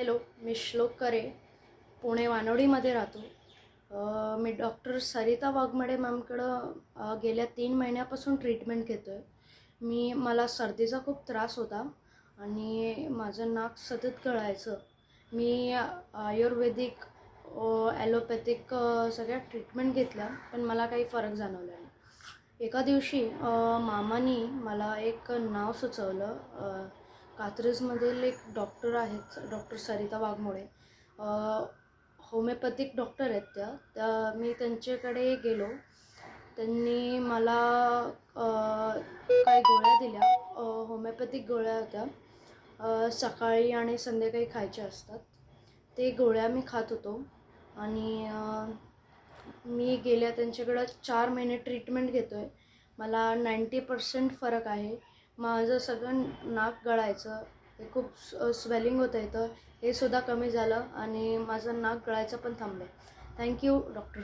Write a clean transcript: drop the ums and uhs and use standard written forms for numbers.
Hello, मी श्लोक करे, पुणे वानवडीमध्ये राहतो. मी डॉक्टर सरिता वाघमडे मॅमकडं गेल्या 3 महिन्यापासून ट्रीटमेंट घेतो आहे. मला सर्दीचा खूप त्रास होता आणि माझं नाक सतत गळायचं. मी आयुर्वेदिक, ॲलोपॅथिक सगळ्या ट्रीटमेंट घेतल्या, पण मला काही फरक जाणवला नाही. एका दिवशी मामानी मला एक नाव सुचवलं. कात्रजमधील एक डॉक्टर आहेत, doctor Sarita Waghmode. Homeopathic doctor आहेत मी त्यांच्याकडे गेलो. त्यांनी मला काही गोळ्या दिल्या. होमिओपॅथिक गोळ्या होत्या. सकाळी आणि संध्याकाळी खायच्या असतात. ते गोळ्या मी खात होतो आणि मी गेल्या त्यांच्याकडं 4 महिने ट्रीटमेंट घेतो आहे. मला 90% फरक आहे. माझं सगळं नाक गळायचं, हे खूप स्वेलिंग होतं इथं, हे सुद्धा कमी झालं आणि माझं नाक गळायचं पण थांबलं. Thank you doctor.